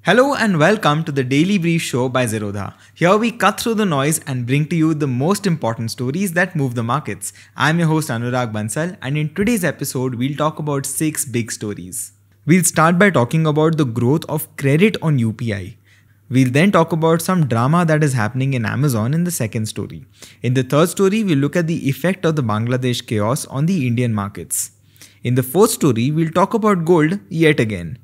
Hello and welcome to the Daily Brief Show by Zerodha. Here we cut through the noise and bring to you the most important stories that move the markets. I'm your host Anurag Bansal, and in today's episode we'll talk about 6 big stories. We'll start by talking about the growth of credit on UPI. We'll then talk about some drama that is happening in Amazon in the second story. In the third story, we'll look at the effect of the Bangladesh chaos on the Indian markets. In the fourth story, we'll talk about gold yet again.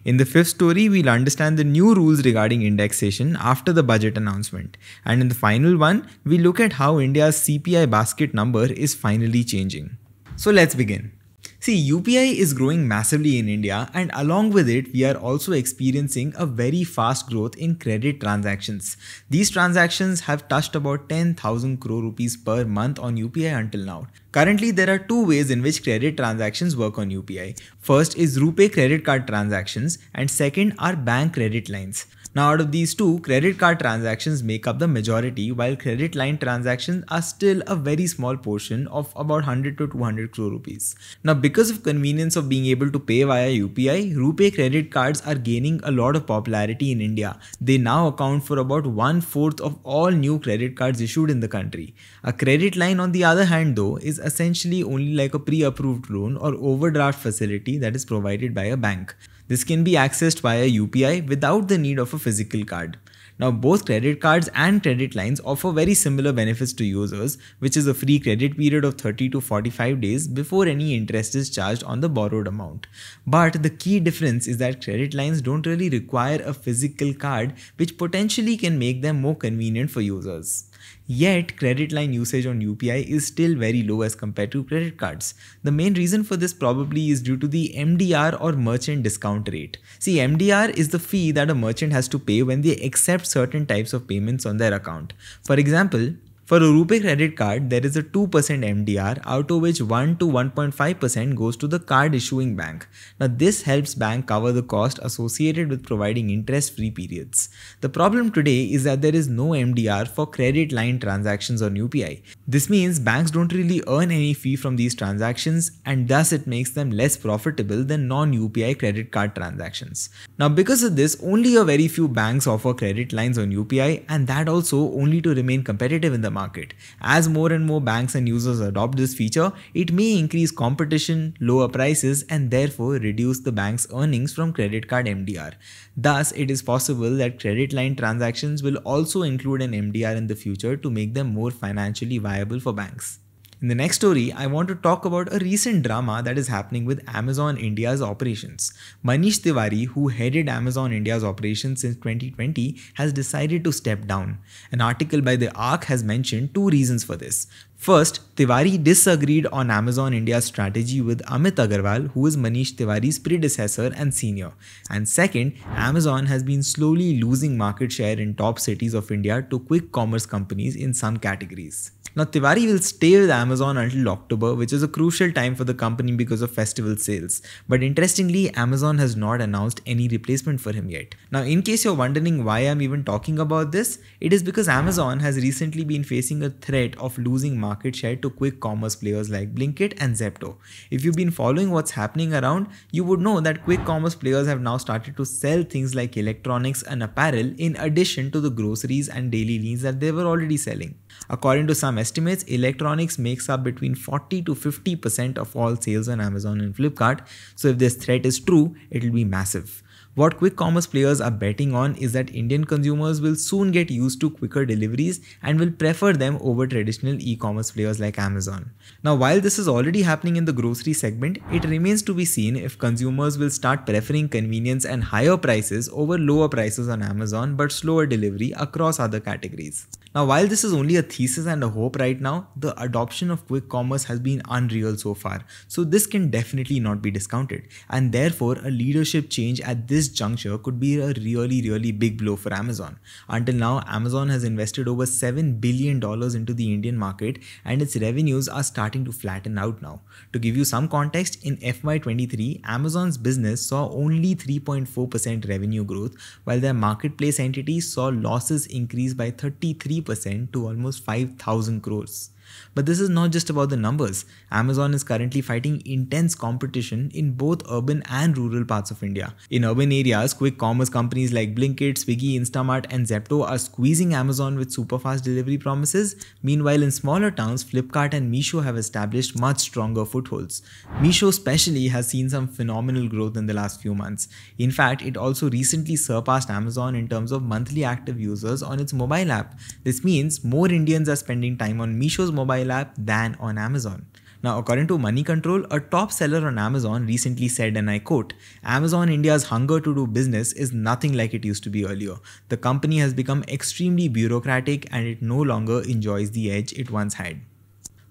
In the fifth story, we'll understand the new rules regarding indexation after the budget announcement. And in the final one, we'll look at how India's CPI basket number is finally changing. So let's begin. See, UPI is growing massively in India, and along with it, we are also experiencing a very fast growth in credit transactions. These transactions have touched about 10,000 crore rupees per month on UPI until now. Currently, there are two ways in which credit transactions work on UPI. First is RuPay credit card transactions, and second are bank credit lines. Now, out of these two, credit card transactions make up the majority, while credit line transactions are still a very small portion of about 100 to 200 crore rupees. Now, because of convenience of being able to pay via UPI, RuPay credit cards are gaining a lot of popularity in India. They now account for about 1/4 of all new credit cards issued in the country. A credit line, on the other hand, though, is essentially only like a pre-approved loan or overdraft facility that is provided by a bank. This can be accessed via UPI without the need of a physical card. Now, both credit cards and credit lines offer very similar benefits to users, which is a free credit period of 30 to 45 days before any interest is charged on the borrowed amount. But the key difference is that credit lines don't really require a physical card, which potentially can make them more convenient for users. Yet, credit line usage on UPI is still very low as compared to credit cards. The main reason for this probably is due to the MDR or merchant discount rate. See, MDR is the fee that a merchant has to pay when they accept certain types of payments on their account. For example, for a RuPay credit card, there is a 2% MDR, out of which 1 to 1.5% goes to the card issuing bank. Now, this helps bank cover the cost associated with providing interest-free periods. The problem today is that there is no MDR for credit line transactions on UPI. This means banks don't really earn any fee from these transactions, and thus it makes them less profitable than non-UPI credit card transactions. Now, because of this, only a very few banks offer credit lines on UPI, and that also only to remain competitive in the market. As more and more banks and users adopt this feature, it may increase competition, lower prices, and therefore reduce the bank's earnings from credit card MDR. Thus, it is possible that credit line transactions will also include an MDR in the future to make them more financially viable for banks. In the next story, I want to talk about a recent drama that is happening with Amazon India's operations. Manish Tiwari, who headed Amazon India's operations since 2020, has decided to step down. An article by The Arc has mentioned two reasons for this. First, Tiwari disagreed on Amazon India's strategy with Amit Agarwal, who is Manish Tiwari's predecessor and senior. And second, Amazon has been slowly losing market share in top cities of India to quick commerce companies in some categories. Now, Tiwari will stay with Amazon until October, which is a crucial time for the company because of festival sales. But interestingly, Amazon has not announced any replacement for him yet. Now, in case you're wondering why I'm even talking about this, it is because Amazon has recently been facing a threat of losing market share to quick commerce players like Blinkit and Zepto. If you've been following what's happening around, you would know that quick commerce players have now started to sell things like electronics and apparel in addition to the groceries and daily needs that they were already selling. According to some estimates, electronics makes up between 40 to 50% of all sales on Amazon and Flipkart. So if this threat is true, it will be massive. What quick commerce players are betting on is that Indian consumers will soon get used to quicker deliveries and will prefer them over traditional e-commerce players like Amazon. Now, while this is already happening in the grocery segment, it remains to be seen if consumers will start preferring convenience and higher prices over lower prices on Amazon but slower delivery across other categories. Now, while this is only a thesis and a hope right now, the adoption of quick commerce has been unreal so far. So this can definitely not be discounted. And therefore, a leadership change at this juncture could be a really big blow for Amazon. Until now, Amazon has invested over $7 billion into the Indian market, and its revenues are starting to flatten out now. To give you some context, in FY23, Amazon's business saw only 3.4% revenue growth, while their marketplace entities saw losses increase by 33% to almost 5,000 crores. But this is not just about the numbers. Amazon is currently fighting intense competition in both urban and rural parts of India. In urban areas, quick commerce companies like Blinkit, Swiggy, Instamart, and Zepto are squeezing Amazon with super fast delivery promises. Meanwhile, in smaller towns, Flipkart and Meesho have established much stronger footholds. Meesho especially has seen some phenomenal growth in the last few months. In fact, it also recently surpassed Amazon in terms of monthly active users on its mobile app. This means more Indians are spending time on Meesho's mobile app than on Amazon. Now, according to Money Control, a top seller on Amazon recently said, and I quote, "Amazon India's hunger to do business is nothing like it used to be earlier. The company has become extremely bureaucratic and it no longer enjoys the edge it once had."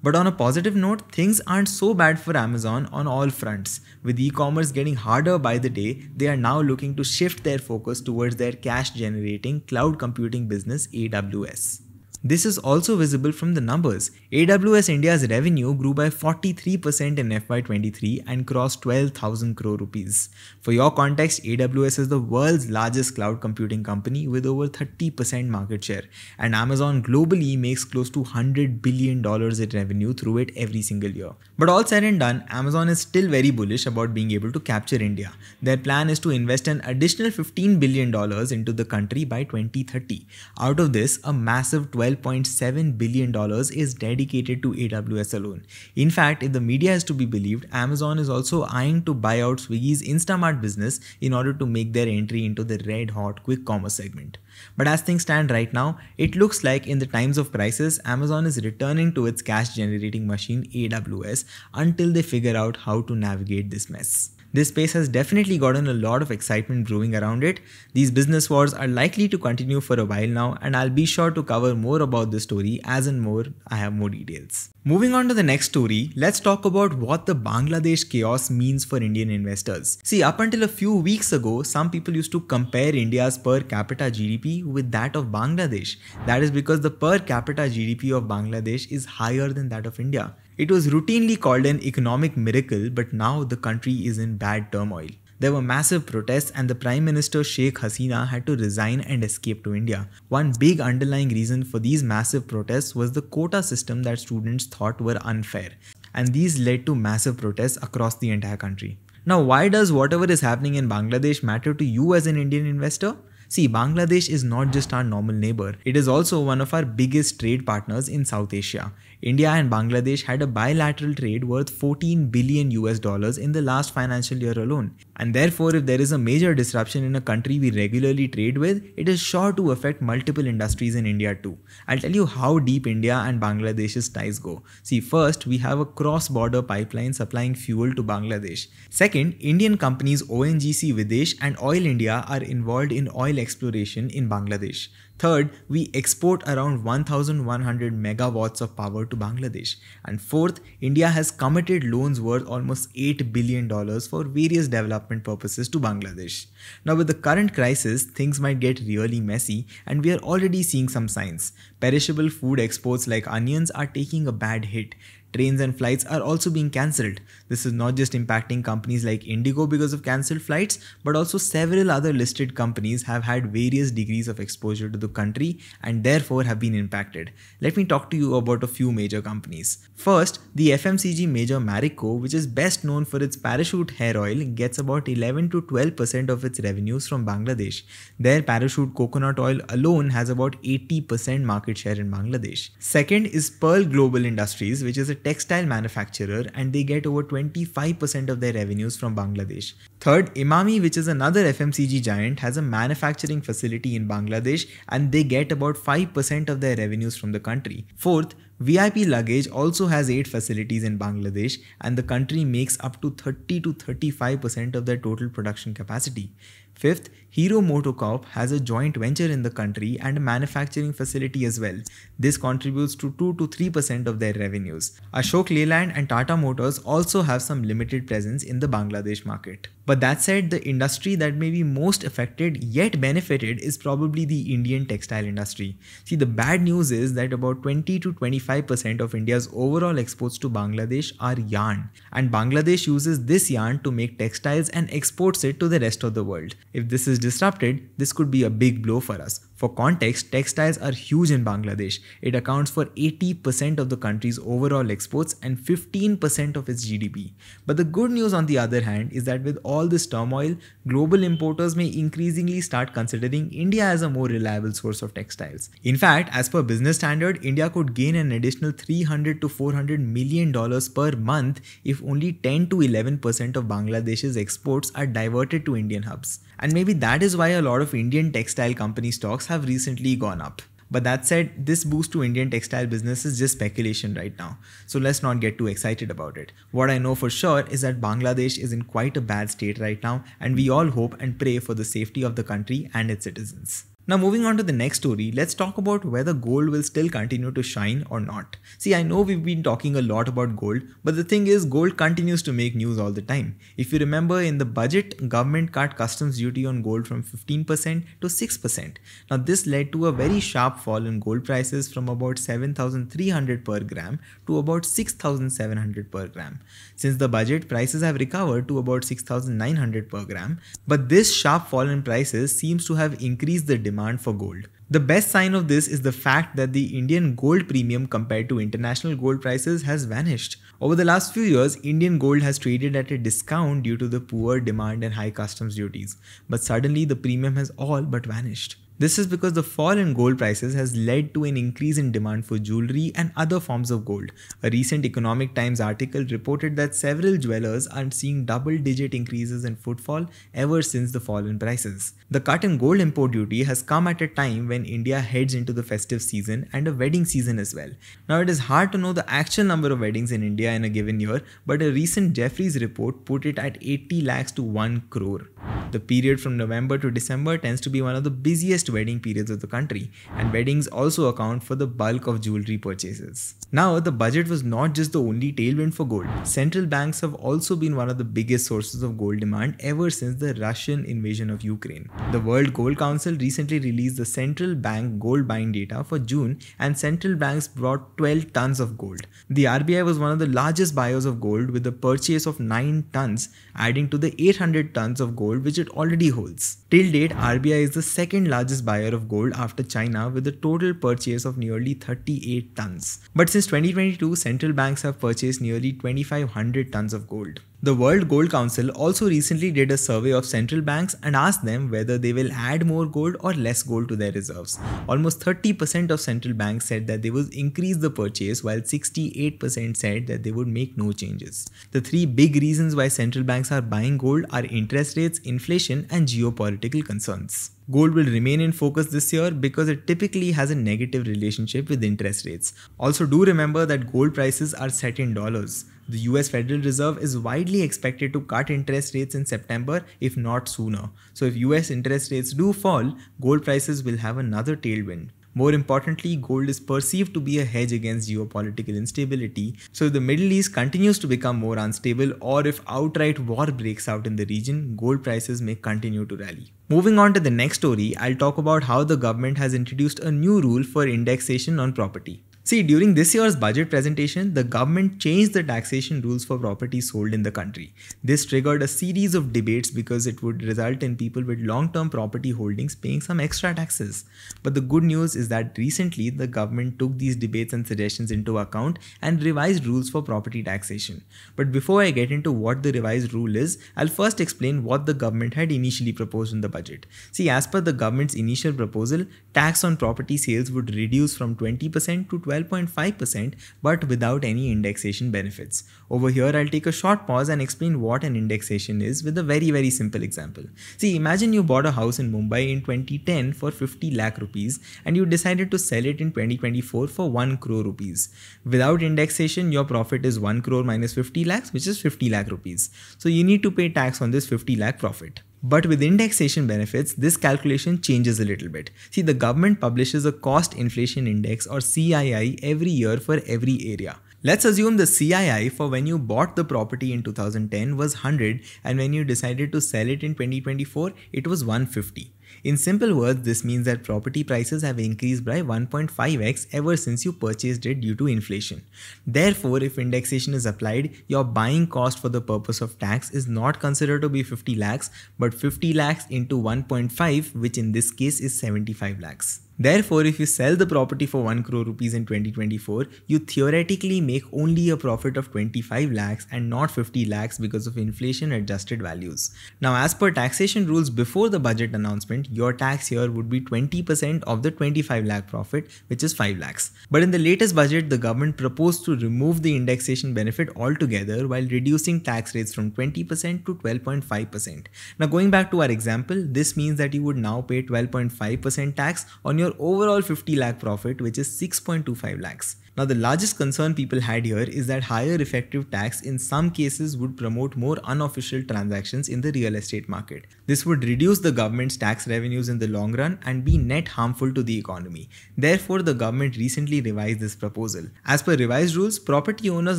But on a positive note, things aren't so bad for Amazon on all fronts. With e-commerce getting harder by the day, they are now looking to shift their focus towards their cash-generating cloud computing business, AWS. This is also visible from the numbers. AWS India's revenue grew by 43% in FY23 and crossed 12,000 crore rupees. For your context, AWS is the world's largest cloud computing company with over 30% market share, and Amazon globally makes close to $100 billion in revenue through it every single year. But all said and done, Amazon is still very bullish about being able to capture India. Their plan is to invest an additional $15 billion into the country by 2030. Out of this, a massive $12.7 billion is dedicated to AWS alone. In fact, if the media is to be believed, Amazon is also eyeing to buy out Swiggy's Instamart business in order to make their entry into the red-hot quick commerce segment. But as things stand right now, it looks like in the times of crisis, Amazon is returning to its cash-generating machine AWS until they figure out how to navigate this mess. This space has definitely gotten a lot of excitement brewing around it. These business wars are likely to continue for a while now, and I'll be sure to cover more about this story as and more I have more details. Moving on to the next story, let's talk about what the Bangladesh chaos means for Indian investors. See, up until a few weeks ago, some people used to compare India's per capita GDP with that of Bangladesh. That is because the per capita GDP of Bangladesh is higher than that of India. It was routinely called an economic miracle, but now the country is in bad turmoil. There were massive protests and the Prime Minister Sheikh Hasina had to resign and escape to India. One big underlying reason for these massive protests was the quota system that students thought were unfair. And these led to massive protests across the entire country. Now, why does whatever is happening in Bangladesh matter to you as an Indian investor? See, Bangladesh is not just our normal neighbor, it is also one of our biggest trade partners in South Asia. India and Bangladesh had a bilateral trade worth $14 billion in the last financial year alone. And therefore, if there is a major disruption in a country we regularly trade with, it is sure to affect multiple industries in India too. I'll tell you how deep India and Bangladesh's ties go. See, first, we have a cross-border pipeline supplying fuel to Bangladesh. Second, Indian companies ONGC Videsh and Oil India are involved in oil exploration in Bangladesh. Third, we export around 1,100 megawatts of power to Bangladesh. And fourth, India has committed loans worth almost $8 billion for various development purposes to Bangladesh. Now, with the current crisis, things might get really messy, and we are already seeing some signs. Perishable food exports like onions are taking a bad hit. Trains and flights are also being cancelled. This is not just impacting companies like Indigo because of cancelled flights, but also several other listed companies have had various degrees of exposure to the country and therefore have been impacted. Let me talk to you about a few major companies. First, the FMCG major Marico, which is best known for its Parachute hair oil, gets about 11 to 12% of its revenues from Bangladesh. Their Parachute coconut oil alone has about 80% market share in Bangladesh. Second is Pearl Global Industries, which is a textile manufacturer, and they get over 25% of their revenues from Bangladesh. Third, Imami, which is another FMCG giant, has a manufacturing facility in Bangladesh and they get about 5% of their revenues from the country. Fourth, VIP Luggage also has 8 facilities in Bangladesh and the country makes up to 30 to 35% of their total production capacity. Fifth, Hero MotoCorp has a joint venture in the country and a manufacturing facility as well. This contributes to 2 to 3% of their revenues. Ashok Leyland and Tata Motors also have some limited presence in the Bangladesh market. But that said, the industry that may be most affected yet benefited is probably the Indian textile industry. See, the bad news is that about 20 to 25% of India's overall exports to Bangladesh are yarn, and Bangladesh uses this yarn to make textiles and exports it to the rest of the world. If this is disrupted, this could be a big blow for us. For context, textiles are huge in Bangladesh. It accounts for 80% of the country's overall exports and 15% of its GDP. But the good news on the other hand is that with all this turmoil, global importers may increasingly start considering India as a more reliable source of textiles. In fact, as per Business Standard, India could gain an additional $300 to $400 million per month if only 10 to 11% of Bangladesh's exports are diverted to Indian hubs. And maybe that is why a lot of Indian textile company stocks have recently gone up. But that said, this boost to Indian textile business is just speculation right now, so let's not get too excited about it. What I know for sure is that Bangladesh is in quite a bad state right now, and we all hope and pray for the safety of the country and its citizens. Now moving on to the next story, let's talk about whether gold will still continue to shine or not. See, I know we've been talking a lot about gold, but the thing is gold continues to make news all the time. If you remember, in the budget, government cut customs duty on gold from 15% to 6%. Now this led to a very sharp fall in gold prices from about 7,300 per gram to about 6,700 per gram. Since the budget, prices have recovered to about 6,900 per gram, but this sharp fall in prices seems to have increased the demand for gold. The best sign of this is the fact that the Indian gold premium compared to international gold prices has vanished. Over the last few years, Indian gold has traded at a discount due to the poor demand and high customs duties, but suddenly the premium has all but vanished. This is because the fall in gold prices has led to an increase in demand for jewelry and other forms of gold. A recent Economic Times article reported that several jewelers are seeing double-digit increases in footfall ever since the fall in prices. The cut in gold import duty has come at a time when India heads into the festive season and a wedding season as well. Now it is hard to know the actual number of weddings in India in a given year, but a recent Jeffries report put it at 80 lakhs to 1 crore. The period from November to December tends to be one of the busiest wedding periods of the country, and weddings also account for the bulk of jewelry purchases. Now, the budget was not just the only tailwind for gold. Central banks have also been one of the biggest sources of gold demand ever since the Russian invasion of Ukraine. The World Gold Council recently released the central bank gold buying data for June, and central banks brought 12 tons of gold. The RBI was one of the largest buyers of gold with a purchase of 9 tons, adding to the 800 tons of gold which it already holds. Till date, RBI is the second largest buyer of gold after China with a total purchase of nearly 38 tons. But since 2022, central banks have purchased nearly 2,500 tons of gold. The World Gold Council also recently did a survey of central banks and asked them whether they will add more gold or less gold to their reserves. Almost 30% of central banks said that they would increase the purchase, while 68% said that they would make no changes. The three big reasons why central banks are buying gold are interest rates, inflation, and geopolitical concerns. Gold will remain in focus this year because it typically has a negative relationship with interest rates. Also, do remember that gold prices are set in dollars. The US Federal Reserve is widely expected to cut interest rates in September, if not sooner. So if US interest rates do fall, gold prices will have another tailwind. More importantly, gold is perceived to be a hedge against geopolitical instability. So if the Middle East continues to become more unstable, or if outright war breaks out in the region, gold prices may continue to rally. Moving on to the next story, I'll talk about how the government has introduced a new rule for indexation on property. See, during this year's budget presentation, the government changed the taxation rules for property sold in the country. This triggered a series of debates because it would result in people with long-term property holdings paying some extra taxes. But the good news is that recently the government took these debates and suggestions into account and revised rules for property taxation. But before I get into what the revised rule is, I'll first explain what the government had initially proposed in the budget. See, as per the government's initial proposal, tax on property sales would reduce from 20% to 12.5%, but without any indexation benefits. Over here, I'll take a short pause and explain what an indexation is with a very simple example. See, imagine you bought a house in Mumbai in 2010 for 50 lakh rupees and you decided to sell it in 2024 for 1 crore rupees. Without indexation, your profit is 1 crore minus 50 lakhs, which is 50 lakh rupees. So you need to pay tax on this 50 lakh profit. But with indexation benefits, this calculation changes a little bit. See, the government publishes a cost inflation index or CII every year for every area. Let's assume the CII for when you bought the property in 2010 was 100 and when you decided to sell it in 2024, it was 150. In simple words, this means that property prices have increased by 1.5x ever since you purchased it due to inflation. Therefore, if indexation is applied, your buying cost for the purpose of tax is not considered to be 50 lakhs, but 50 lakhs into 1.5, which in this case is 75 lakhs. Therefore, if you sell the property for 1 crore rupees in 2024, you theoretically make only a profit of 25 lakhs and not 50 lakhs because of inflation adjusted values. Now, as per taxation rules before the budget announcement, your tax here would be 20% of the 25 lakh profit, which is 5 lakhs. But in the latest budget, the government proposed to remove the indexation benefit altogether while reducing tax rates from 20% to 12.5%. Now, going back to our example, this means that you would now pay 12.5% tax on your overall 50 lakh profit, which is 6.25 lakhs. Now, the largest concern people had here is that higher effective tax in some cases would promote more unofficial transactions in the real estate market. This would reduce the government's tax revenues in the long run and be net harmful to the economy. Therefore, the government recently revised this proposal. As per revised rules, property owners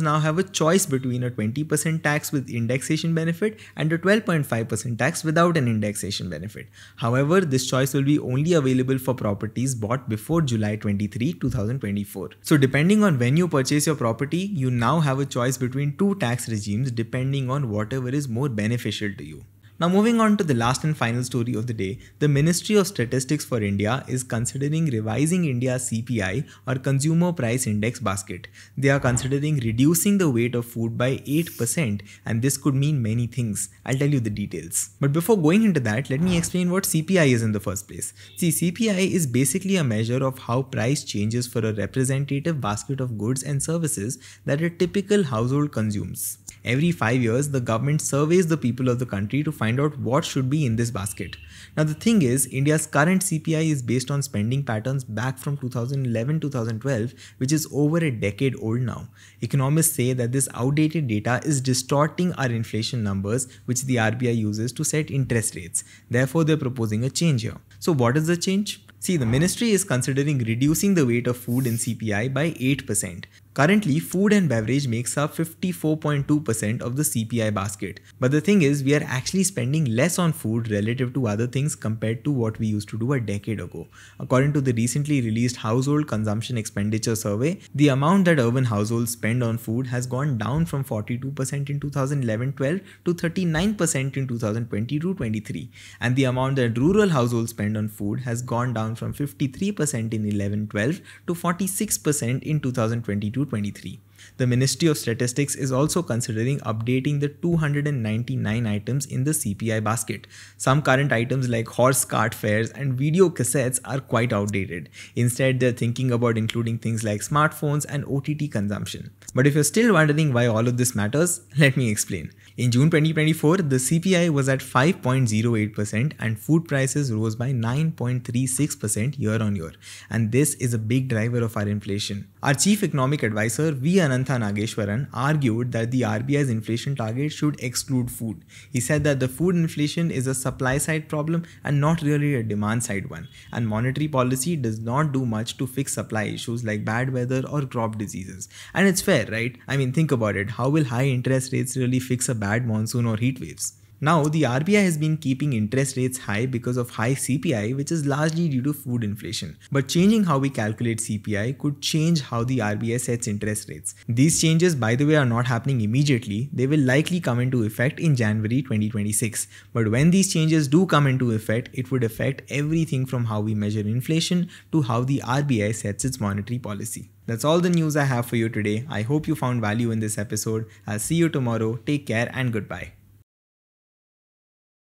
now have a choice between a 20% tax with indexation benefit and a 12.5% tax without an indexation benefit. However, this choice will be only available for properties bought before July 23, 2024. So, depending on when you purchase your property, you now have a choice between two tax regimes depending on whatever is more beneficial to you. Now, moving on to the last and final story of the day, the Ministry of Statistics for India is considering revising India's CPI or Consumer Price Index basket. They are considering reducing the weight of food by 8%, and this could mean many things. I'll tell you the details. But before going into that, let me explain what CPI is in the first place. See, CPI is basically a measure of how price changes for a representative basket of goods and services that a typical household consumes. Every 5 years, the government surveys the people of the country to find out what should be in this basket. Now, the thing is, India's current CPI is based on spending patterns back from 2011-2012, which is over a decade old now. Economists say that this outdated data is distorting our inflation numbers, which the RBI uses to set interest rates. Therefore, they're proposing a change here. So, what is the change? See, the ministry is considering reducing the weight of food in CPI by 8%. Currently, food and beverage makes up 54.2% of the CPI basket. But the thing is, we are actually spending less on food relative to other things compared to what we used to do a decade ago. According to the recently released Household Consumption Expenditure Survey, the amount that urban households spend on food has gone down from 42% in 2011-12 to 39% in 2022-23. And the amount that rural households spend on food has gone down from 53% in 11-12 to 46% in 2022-23. The Ministry of Statistics is also considering updating the 299 items in the CPI basket. Some current items like horse cart fares and video cassettes are quite outdated. Instead, they're thinking about including things like smartphones and OTT consumption. But if you're still wondering why all of this matters, let me explain. In June 2024, the CPI was at 5.08% and food prices rose by 9.36% year on year. And this is a big driver of our inflation. Our chief economic advisor V. Anantha Nageshwaran argued that the RBI's inflation target should exclude food. He said that the food inflation is a supply side problem and not really a demand side one. And monetary policy does not do much to fix supply issues like bad weather or crop diseases. And it's fair, right? I mean, think about it. How will high interest rates really fix a bad monsoon or heat waves? Now, the RBI has been keeping interest rates high because of high CPI, which is largely due to food inflation. But changing how we calculate CPI could change how the RBI sets interest rates. These changes, by the way, are not happening immediately. They will likely come into effect in January 2026. But when these changes do come into effect, it would affect everything from how we measure inflation to how the RBI sets its monetary policy. That's all the news I have for you today. I hope you found value in this episode. I'll see you tomorrow. Take care and goodbye.